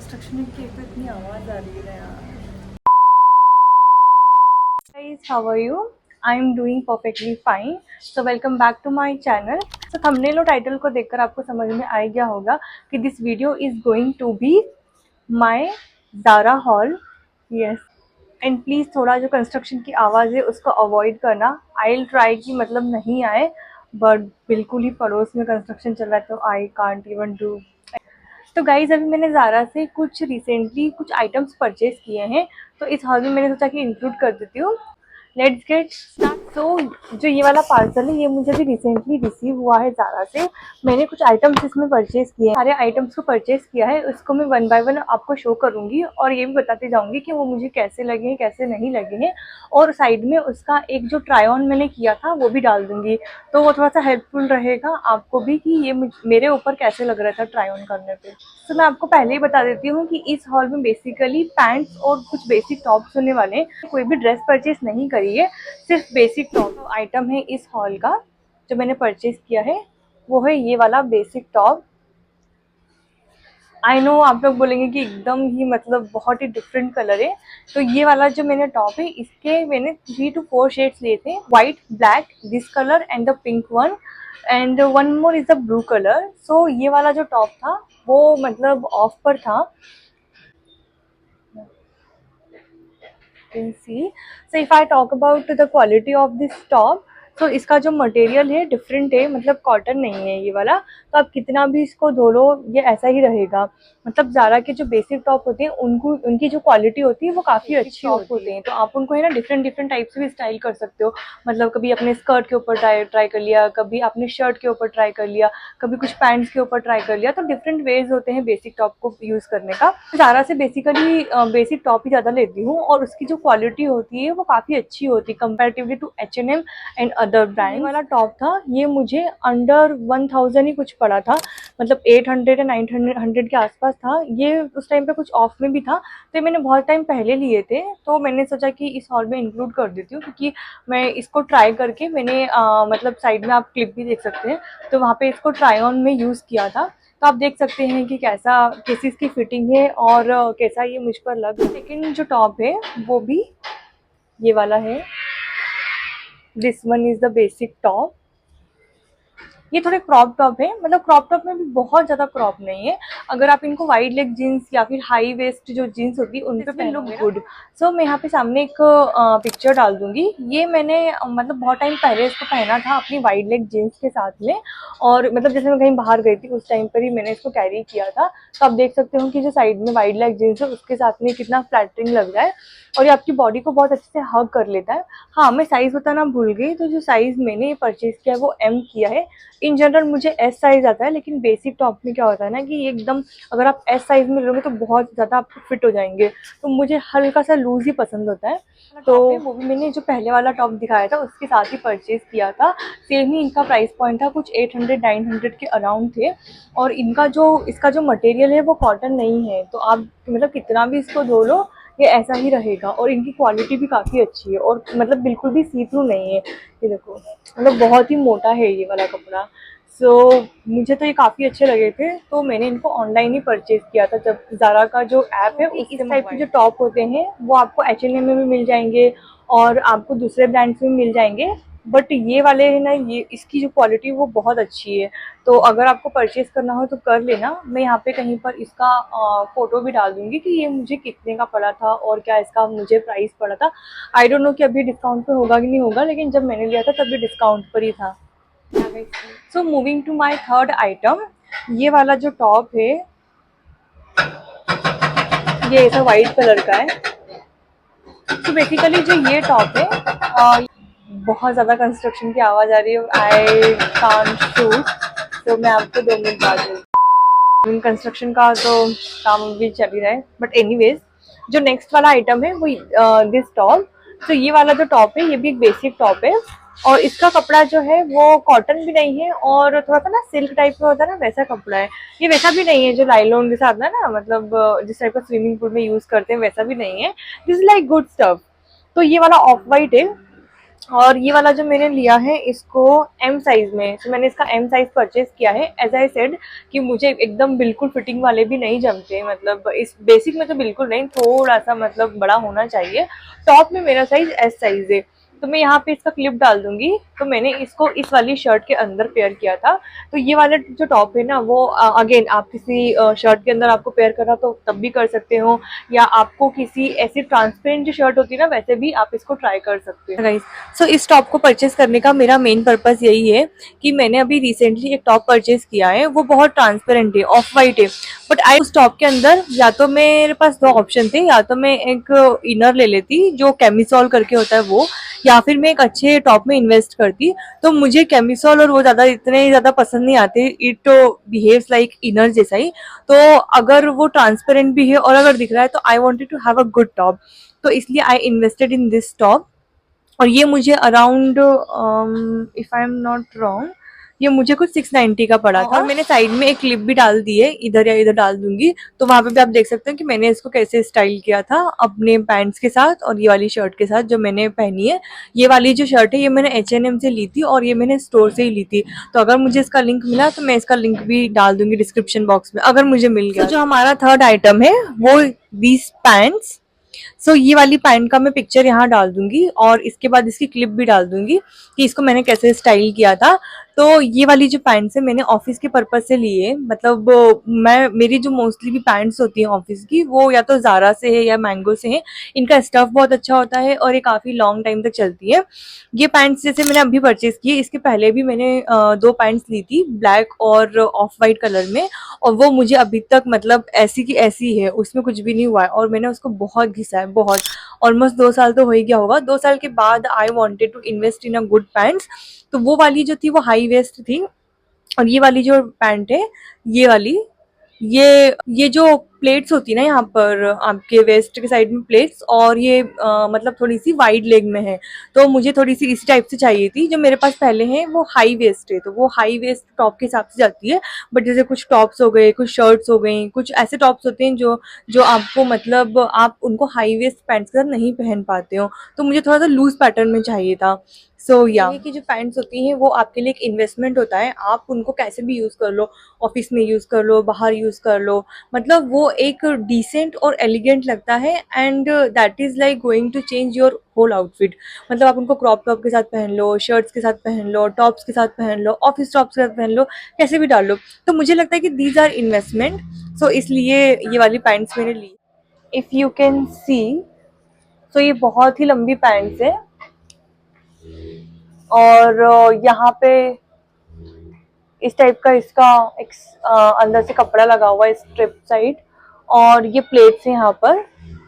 Construction की एक तो इतनी आवाज आ रही है यार। Guys, how are you? I'm doing perfectly fine. So welcome back to my channel. So thumbnail और title को देखकर आपको समझ में आ गया होगा कि this video is going to be my Zara haul. Yes. And please थोड़ा जो कंस्ट्रक्शन की आवाज़ है उसको अवॉइड करना। आई विल ट्राई कि मतलब नहीं आए, बट बिल्कुल ही पड़ोस में कंस्ट्रक्शन चल रहा है तो आई कांट इवन डू। तो गाइज अभी मैंने ज़ारा से कुछ रिसेंटली कुछ आइटम्स परचेज किए हैं, तो इस हॉल में मैंने सोचा कि इंक्लूड कर देती हूँ। Let's get start. सो जो ये वाला पार्सल है ये मुझे भी रिसेंटली रिसीव हुआ है ज़ारा से। मैंने कुछ आइटम्स इसमें परचेज किए हैं, सारे आइटम्स को परचेज किया है, उसको मैं वन बाय वन आपको शो करूँगी और ये भी बताते जाऊँगी कि वो मुझे कैसे लगे हैं कैसे नहीं लगे हैं। और साइड में उसका एक जो ट्राई ऑन मैंने किया था वो भी डाल दूँगी, तो वो थोड़ा सा हेल्पफुल रहेगा आपको भी कि ये मेरे ऊपर कैसे लग रहा था ट्राई ऑन करने पे। तो मैं आपको पहले ही बता देती हूँ कि इस हॉल में बेसिकली पैंट्स और कुछ बेसिक टॉप्स होने वाले हैं। कोई भी ड्रेस परचेज नहीं करी है, सिर्फ बेसिक टॉप आइटम है इस हॉल का। जो मैंने परचेज किया है वो है ये वाला बेसिक टॉप। आई नो आप लोग बोलेंगे कि एकदम ही मतलब बहुत ही डिफरेंट कलर है, तो ये वाला जो मैंने टॉप है इसके मैंने 3 to 4 शेड्स लिए थे, white, black, this colour and the pink one and one more is the blue colour. So ये वाला जो टॉप था वो मतलब ऑफ पर था, can see. So if I talk about the quality of this top, तो इसका जो मटेरियल है डिफरेंट है, मतलब कॉटन नहीं है ये वाला, तो आप कितना भी इसको धो लो ये ऐसा ही रहेगा। मतलब ज़ारा के जो बेसिक टॉप होते हैं उनको उनकी जो क्वालिटी होती है वो काफ़ी अच्छी होती है, तो आप उनको है ना डिफरेंट डिफरेंट टाइप से भी स्टाइल कर सकते हो। मतलब कभी अपने स्कर्ट के ऊपर ट्राई कर लिया, कभी अपने शर्ट के ऊपर ट्राई कर लिया, कभी कुछ पैंट्स के ऊपर ट्राई कर लिया, तो डिफरेंट वेज होते हैं बेसिक टॉप को यूज़ करने का। ज़ारा से बेसिकली बेसिक टॉप ही ज़्यादा लेती हूँ और उसकी जो क्वालिटी होती है वो काफ़ी अच्छी होती है comparatively to H&M and other brand. वाला टॉप था ये मुझे अंडर 1000 ही कुछ पड़ा था, मतलब 800 या 900 के आसपास था। ये उस टाइम पे कुछ ऑफ में भी था, तो मैंने बहुत टाइम पहले लिए थे, तो मैंने सोचा कि इस हॉल में इंक्लूड कर देती हूँ क्योंकि मैं इसको ट्राई करके मैंने मतलब साइड में आप क्लिप भी देख सकते हैं, तो वहाँ पे इसको ट्राई ऑन में यूज़ किया था। तो आप देख सकते हैं कि कैसी इसकी फिटिंग है और कैसा ये मुझ पर लग रहा है। सेकेंड जो टॉप है वो भी ये वाला है, this one is the basic top. ये थोड़े क्रॉप टॉप है, मतलब क्रॉप टॉप में भी बहुत ज्यादा क्रॉप नहीं है। अगर आप इनको वाइड लेग जीन्स या फिर हाई वेस्ट जो जीन्स होती है उन पे भी लुक गुड। सो मैं यहाँ पे सामने एक पिक्चर डाल दूंगी। ये मैंने मतलब बहुत टाइम पहले इसको पहना था अपनी वाइड लेग जीन्स के साथ में, और मतलब जैसे मैं कहीं बाहर गई थी उस टाइम पर ही मैंने इसको कैरी किया था। तो आप देख सकते हो कि जो साइड में वाइड लेग जीन्स है उसके साथ में कितना फ्लैटरिंग लग रहा है और ये आपकी बॉडी को बहुत अच्छे से हग कर लेता है। हाँ, मैं साइज बताना भूल गई, तो जो साइज मैंने परचेज किया है वो एम किया है। इन जनरल मुझे एस साइज आता है, लेकिन बेसिक टॉप में क्या होता है ना कि ये एकदम अगर आप एस साइज में लोगे तो बहुत ज़्यादा आपको फिट हो जाएंगे, तो मुझे हल्का सा लूज ही पसंद होता है। तो वो भी मैंने जो पहले वाला टॉप दिखाया था उसके साथ ही परचेज किया था। सेम ही इनका प्राइस पॉइंट था, कुछ 800-900 के अराउंड थे। और इसका जो मटेरियल है वो कॉटन नहीं है, तो आप मतलब कितना भी इसको धो लो ये ऐसा ही रहेगा। और इनकी क्वालिटी भी काफ़ी अच्छी है और मतलब बिल्कुल भी सी थ्रू नहीं है। ये देखो मतलब बहुत ही मोटा है ये वाला कपड़ा। मुझे तो ये काफ़ी अच्छे लगे थे, तो मैंने इनको ऑनलाइन ही परचेज किया था। जब ज़ारा का जो ऐप है इस टाइप के जो टॉप होते हैं वो आपको H&M में भी मिल जाएंगे और आपको दूसरे ब्रांड्स में मिल जाएंगे, बट ये वाले है ना, ये इसकी जो क्वालिटी वो बहुत अच्छी है। तो अगर आपको परचेज करना हो तो कर लेना। मैं यहाँ पे कहीं पर इसका फोटो भी डाल दूंगी कि ये मुझे कितने का पड़ा था और क्या इसका मुझे प्राइस पड़ा था। आई डोंट नो कि अभी डिस्काउंट पे होगा कि नहीं होगा, लेकिन जब मैंने लिया था तभी डिस्काउंट पर ही था। So moving to my third item, ये वाला जो टॉप है ये ऐसा वाइट कलर का है। तो बेसिकली जो ये टॉप है बहुत ज़्यादा कंस्ट्रक्शन की आवाज़ आ रही है, आई कांट शूट, तो मैं आपको 2 मिनट बाद कंस्ट्रक्शन का तो काम भी चल ही रहा है, बट एनीवेज जो नेक्स्ट वाला आइटम है वो दिस टॉप। तो ये वाला जो टॉप है ये भी एक बेसिक टॉप है और इसका कपड़ा जो है वो कॉटन भी नहीं है और थोड़ा सा ना सिल्क टाइप का होता है ना वैसा कपड़ा है। ये वैसा भी नहीं है जो लाइलॉन जैसा आता है ना, मतलब जिस टाइप का स्विमिंग पूल में यूज करते हैं वैसा भी नहीं है। This is like good stuff. तो ये वाला ऑफ वाइट है और ये वाला जो मैंने लिया है इसको एम साइज में, तो मैंने इसका एम साइज परचेज किया है। एज आई सेड कि मुझे एकदम बिल्कुल फिटिंग वाले भी नहीं जमते, मतलब इस बेसिक में तो बिल्कुल नहीं, थोड़ा सा मतलब बड़ा होना चाहिए। टॉप में मेरा साइज एस साइज है, तो मैं यहाँ पे इसका क्लिप डाल दूंगी। तो मैंने इसको इस वाली शर्ट के अंदर पेयर किया था। तो ये वाला जो टॉप है ना वो अगेन आप किसी शर्ट के अंदर आपको पेयर करना तो तब भी कर सकते हो, या आपको किसी ऐसी ट्रांसपेरेंट जो शर्ट होती है ना वैसे भी आप इसको ट्राई कर सकते हो गाइस। सो इस टॉप को परचेज करने का मेरा मेन पर्पस यही है कि मैंने अभी रिसेंटली एक टॉप परचेज किया है, वो बहुत ट्रांसपेरेंट है, ऑफ वाइट है। बट आई उस टॉप के अंदर या तो मेरे पास दो ऑप्शन थे, या तो मैं एक इनर ले लेती जो कैमिसोल करके होता है वो, या फिर मैं एक अच्छे टॉप में इन्वेस्ट करती। तो मुझे कैमिसोल और वो ज्यादा इतने ज्यादा पसंद नहीं आते, इट बिहेव्स लाइक इनर जैसा ही। तो अगर वो ट्रांसपेरेंट भी है और अगर दिख रहा है तो I wanted to have a good top, तो इसलिए I invested in this top. और ये मुझे around if I am not wrong ये मुझे कुछ 690 का पड़ा था। और मैंने साइड में एक क्लिप भी डाल दी है, इधर या इधर डाल दूंगी, तो वहां पे भी आप देख सकते हो कि मैंने इसको कैसे स्टाइल किया था अपने पैंट्स के साथ और ये वाली शर्ट के साथ जो मैंने पहनी है। ये वाली जो शर्ट है ये मैंने H&M से ली थी और ये मैंने स्टोर से ही ली थी। तो अगर मुझे इसका लिंक मिला तो मैं इसका लिंक भी डाल दूंगी डिस्क्रिप्शन बॉक्स में अगर मुझे मिल गया। तो जो हमारा थर्ड आइटम है वो दीज पैंट्स। ये वाली पैंट का मैं पिक्चर यहाँ डाल दूंगी और इसके बाद इसकी क्लिप भी डाल दूंगी कि इसको मैंने कैसे स्टाइल किया था। तो ये वाली जो पैंट्स है मैंने ऑफिस के पर्पज से ली है, मतलब मैं मेरी जो मोस्टली भी पैंट्स होती हैं ऑफिस की वो या तो ज़ारा से है या मैंगो से है। इनका स्टफ बहुत अच्छा होता है और ये काफ़ी लॉन्ग टाइम तक चलती है। ये पैंट्स जैसे मैंने अभी परचेज की, इसके पहले भी मैंने दो पैंट्स ली थी ब्लैक और ऑफ वाइट कलर में, और वो मुझे अभी तक मतलब ऐसी की ऐसी है, उसमें कुछ भी नहीं हुआ है और मैंने उसको बहुत घिसा है, बहुत ऑलमोस्ट 2 साल तो हो ही गया होगा। 2 साल के बाद I wanted to invest in a good pants. तो वो वाली जो थी वो हाई वेस्ट थी, और ये वाली जो पैंट है ये वाली, ये जो प्लेट्स होती है ना यहाँ पर आपके वेस्ट के साइड में प्लेट्स, और ये मतलब थोड़ी सी वाइड लेग में है। तो मुझे थोड़ी सी इसी टाइप से चाहिए थी, जो मेरे पास पहले हैं वो हाई वेस्ट है, तो वो हाई वेस्ट टॉप के हिसाब से जाती है। बट जैसे कुछ टॉप्स हो गए, कुछ शर्ट्स हो गई, कुछ ऐसे टॉप्स होते हैं जो जो आपको मतलब आप उनको हाई वेस्ट पैंट्स के साथ नहीं पहन पाते हो, तो मुझे थोड़ा सा लूज पैटर्न में चाहिए था। या की जो पैंट्स होती हैं वो आपके लिए एक इन्वेस्टमेंट होता है, आप उनको कैसे भी यूज़ कर लो, ऑफिस में यूज़ कर लो, बाहर यूज़ कर लो, मतलब वो एक डिसेंट और एलिगेंट लगता है। And that is like going to change your whole outfit. मतलब आप उनको क्रॉप टॉप के साथ पहन लो, शर्ट्स के साथ पहन लो, टॉप्स के साथ पहन लो, ऑफिस टॉप्स के साथ पहन लो, कैसे भी डाल लो। तो मुझे लगता है कि दीज आर इन्वेस्टमेंट, सो इसलिए ये वाली पैंट्स मैंने ली। इफ़ यू कैन सी, तो ये बहुत ही लंबी पैंट्स है, और यहाँ पे इस टाइप का इसका एक अंदर से कपड़ा लगा हुआ है स्ट्रिप साइड, और ये प्लेट्स है यहाँ पर,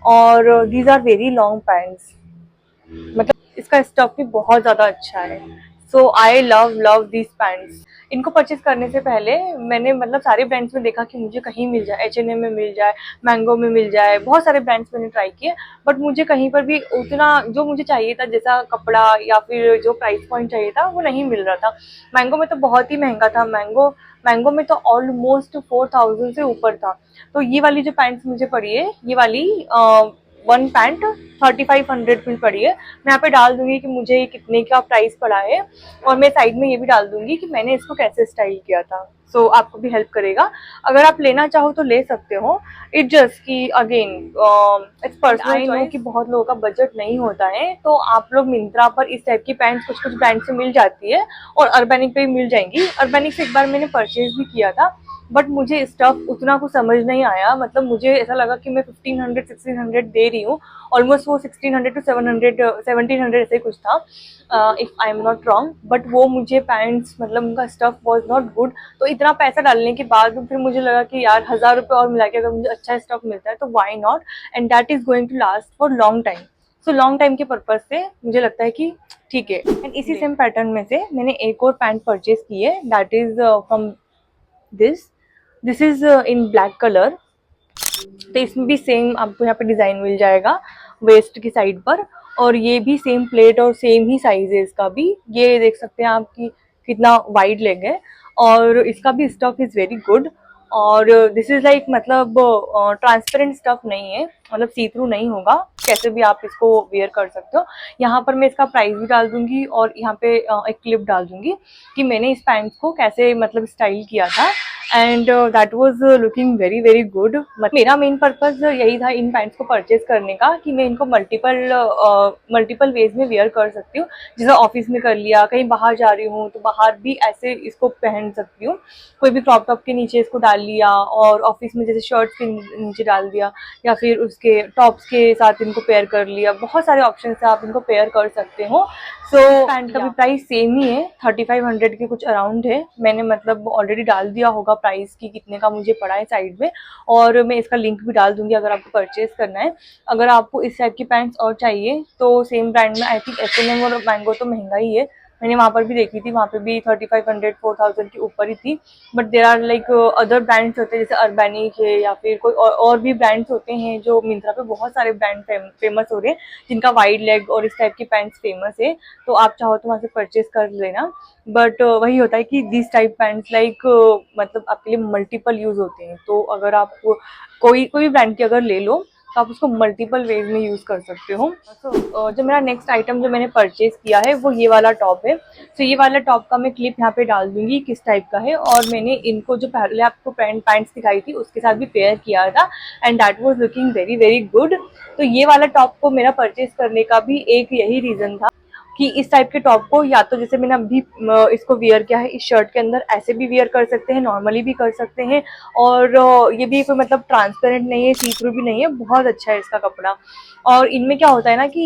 और these are very long pants, मतलब इसका स्टफ भी बहुत ज़्यादा अच्छा है। So I love love this pants. इनको परचेज करने से पहले मैंने मतलब सारे ब्रांड्स में देखा कि मुझे कहीं मिल जाए, H&M में मिल जाए, मैंगो में मिल जाए, बहुत सारे ब्रांड्स मैंने ट्राई किए, बट मुझे कहीं पर भी उतना जो मुझे चाहिए था जैसा कपड़ा या फिर जो प्राइस पॉइंट चाहिए था वो नहीं मिल रहा था। मैंगो में तो बहुत ही महंगा था, मैंगो में तो ऑलमोस्ट 4000 से ऊपर था। तो ये वाली जो पैंट्स मुझे पड़ी है, ये वाली वन पैंट 3500 में पड़ी है। मैं यहाँ पे डाल दूंगी कि मुझे ये कितने का प्राइस पड़ा है, और मैं साइड में ये भी डाल दूंगी कि मैंने इसको कैसे स्टाइल किया था। सो आपको भी हेल्प करेगा, अगर आप लेना चाहो तो ले सकते हो। इट जस्ट कि अगेन इट्स पर्सनल चॉइस कि बहुत लोगों का बजट नहीं होता है, तो आप लोग मिंत्रा पर इस टाइप की पैंट्स कुछ कुछ ब्रांड से मिल जाती है, और अर्बेनिक पे भी मिल जाएंगी। अर्बेनिक से एक बार मैंने परचेज भी किया था, बट मुझे स्टफ उतना कुछ समझ नहीं आया, मतलब मुझे ऐसा लगा कि मैं 1500-1600 दे रही हूँ, ऑलमोस्ट वो 1600 to 700 1700 ऐसे कुछ था, if I am not wrong. But वो मुझे पैंट्स मतलब उनका स्टफ वॉज नॉट गुड, तो इतना पैसा डालने के बाद फिर मुझे लगा कि यार 1000 रुपये और मिला के अगर मुझे अच्छा स्टफ मिलता है तो why not, and that is going to last for long time. So long time के पर्पज से मुझे लगता है कि ठीक है। एंड इसी सेम पैटर्न में से मैंने एक और पैंट परचेज की है, that is from this is in black colour. तो इसमें भी सेम आपको यहाँ पे डिजाइन मिल जाएगा वेस्ट की साइड पर, और ये भी सेम प्लेट और सेम ही साइज है इसका भी। ये देख सकते हैं आपकी कितना वाइड लेग है, और इसका भी स्टफ इज वेरी गुड, और दिस इज लाइक मतलब ट्रांसपेरेंट स्टफ नहीं है, मतलब सी थ्रू नहीं होगा, कैसे भी आप इसको वेयर कर सकते हो। यहाँ पर मैं इसका प्राइस भी डाल दूंगी और यहाँ पे एक क्लिप डाल दूंगी कि मैंने इस पैंट्स को कैसे मतलब स्टाइल किया था, and that was looking very very good. मेरा मेन पर्पस यही था इन पैंट्स को परचेज करने का कि मैं इनको मल्टीपल वेज में वेयर कर सकती हूँ। जैसे ऑफिस में कर लिया, कहीं बाहर जा रही हूँ तो बाहर भी ऐसे इसको पहन सकती हूँ, कोई भी क्रॉप टॉप के नीचे इसको डाल लिया, और ऑफिस में जैसे शर्ट्स के नीचे डाल दिया, या फिर उसके टॉप्स के साथ इनको पेयर कर लिया। बहुत सारे ऑप्शन से आप इनको पेयर कर सकते हो। सो पैंट का भी प्राइस सेम ही है, 3500 के कुछ अराउंड है। मैंने मतलब ऑलरेडी डाल दिया होगा प्राइस की कितने का मुझे पड़ा है साइड में, और मैं इसका लिंक भी डाल दूंगी अगर आपको परचेज करना है। अगर आपको इस टाइप की पैंट्स और चाहिए तो सेम ब्रांड में आई थिंक H&M और मैंगो तो महंगा ही है, मैंने वहाँ पर भी देखी थी, वहाँ पे भी 3500 4000 के ऊपर ही थी। But there are like other brands होते हैं जैसे अर्बैनिक है, या फिर कोई और भी ब्रांड्स होते हैं जो मिंत्रा पे बहुत सारे ब्रांड फेमस हो रहे हैं जिनका वाइड लेग और इस टाइप की पैंट्स फेमस है, तो आप चाहो तो वहाँ से परचेज कर लेना। बट वही होता है कि दिस टाइप पैंट्स लाइक मतलब आपके लिए मल्टीपल यूज होते हैं, तो अगर आप कोई भी ब्रांड की अगर ले लो तो आप उसको मल्टीपल वेज में यूज कर सकते हो। तो जो मेरा नेक्स्ट आइटम जो मैंने परचेज किया है वो ये वाला टॉप है। तो ये वाला टॉप का मैं क्लिप यहाँ पे डाल दूंगी किस टाइप का है, और मैंने इनको जो पहले आपको पैंट्स दिखाई थी उसके साथ भी पेयर किया था, and that was looking very very good. तो ये वाला टॉप को मेरा परचेज करने का भी एक यही रीजन था कि इस टाइप के टॉप को या तो जैसे मैंने अभी इसको वियर किया है इस शर्ट के अंदर, ऐसे भी वियर कर सकते हैं, नॉर्मली भी कर सकते हैं, और ये भी कोई मतलब ट्रांसपेरेंट नहीं है, सी थ्रू भी नहीं है, बहुत अच्छा है इसका कपड़ा। और इनमें क्या होता है ना कि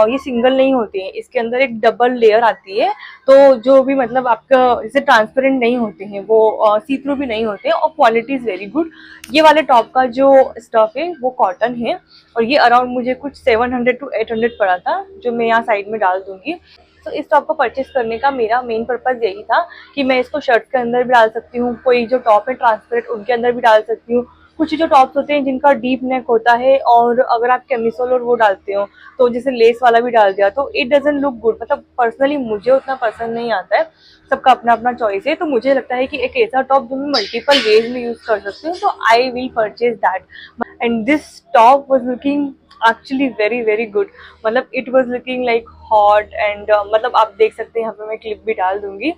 ये सिंगल नहीं होते हैं, इसके अंदर एक डबल लेयर आती है, तो जो भी मतलब आपका जैसे ट्रांसपेरेंट नहीं होते हैं वो सी थ्रू भी नहीं होते हैं, और क्वालिटी इज वेरी गुड। ये वाले टॉप का जो स्टफ है वो कॉटन है, और ये अराउंड मुझे कुछ 700 to 800 पड़ा था, जो मैं यहाँ साइड में डाल दूंगी। तो इस टॉप को परचेस करने का मेरा मेन पर्पज यही था कि मैं इसको शर्ट के अंदर भी डाल सकती हूँ, कोई जो टॉप है ट्रांसपेरेंट उनके अंदर भी डाल सकती हूँ, कुछ जो टॉप्स होते हैं जिनका डीप नेक होता है और अगर आप कैमिसोल और वो डालते हो तो जैसे लेस वाला भी डाल दिया तो इट डजंट लुक गुड, मतलब पर्सनली मुझे उतना पसंद नहीं आता है, सबका अपना अपना चॉइस है। तो मुझे लगता है कि एक ऐसा टॉप जो मैं मल्टीपल वेज में यूज कर सकती हूँ, तो I will purchase that, and this top was looking actually very very good, मतलब it was looking like hot, and मतलब आप देख सकते हैं यहाँ पे मैं क्लिप भी डाल दूंगी।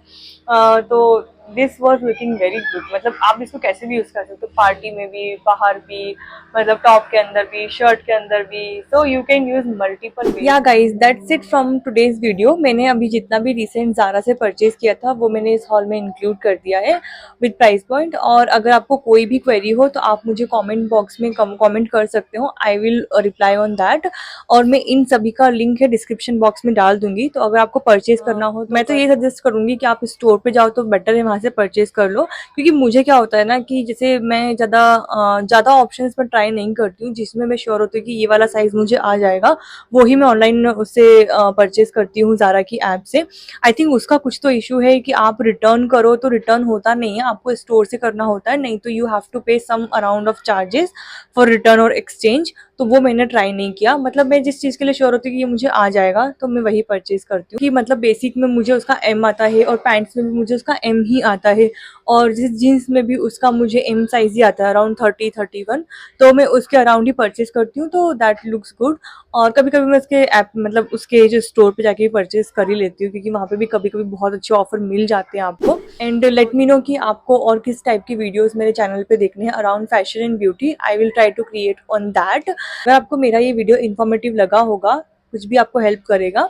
तो this was looking very good, मतलब आप इसको कैसे भी यूज कर सकते हो, पार्टी में भी, बाहर भी, मतलब टॉप के अंदर भी, शर्ट के अंदर भी, so you can use multiple. Yeah guys that's it from today's video. मैंने अभी जितना भी रिसेंट ज़ारा से परचेज किया था वो मैंने इस हॉल में इंक्लूड कर दिया है विद प्राइस पॉइंट, और अगर आपको कोई भी क्वेरी हो तो आप मुझे कॉमेंट बॉक्स में कॉमेंट कर सकते हो, I will reply on that, और मैं इन सभी का लिंक है डिस्क्रिप्शन बॉक्स में डाल दूंगी। तो अगर आपको परचेज करना हो तो मैं तो ये सजेस्ट करूंगी कि आप स्टोर पे जाओ तो बेटर है, वहां से परचेज कर लो, क्योंकि मुझे क्या होता है ना कि जैसे मैं ज़्यादा ऑप्शंस पर ट्राई नहीं करती हूँ, जिसमें मैं श्योर होती हूँ कि ये वाला साइज मुझे आ जाएगा वो ही मैं ऑनलाइन उससे परचेज करती हूँ ज़ारा की ऐप से। आई थिंक उसका कुछ तो इशू है कि आप रिटर्न करो तो रिटर्न होता नहीं है, आपको स्टोर से करना होता है, नहीं तो you have to pay some around of charges for return और एक्सचेंज। तो वो मैंने ट्राई नहीं किया, मतलब मैं जिस चीज़ के लिए श्योर होती हूँ कि ये मुझे आ जाएगा तो मैं वही परचेज करती हूँ, कि मतलब बेसिक में मुझे उसका एम आता है और पैंट्स में भी मुझे उसका एम ही आता है, और जिस जीन्स में भी उसका मुझे एम साइज ही आता है अराउंड 30-31, तो मैं उसके अराउंड ही परचेज करती हूँ, तो दैट लुक्स गुड। और कभी कभी मैं उसके ऐप मतलब उसके जो स्टोर पे जाके परचेज कर ही लेती हूँ, क्योंकि वहाँ पे भी कभी कभी बहुत अच्छे ऑफर मिल जाते हैं आपको। एंड लेट मी नो कि आपको और किस टाइप की वीडियोस मेरे चैनल पे देखने हैं around fashion and beauty, I will try to create on that. अगर आपको मेरा ये वीडियो इन्फॉर्मेटिव लगा होगा, कुछ भी आपको हेल्प करेगा,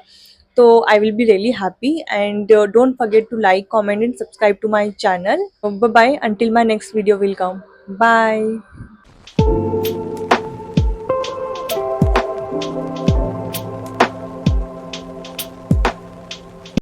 तो I will be really happy, and don't forget to like, comment and subscribe to my channel. Bye bye until my next video will come. Bye.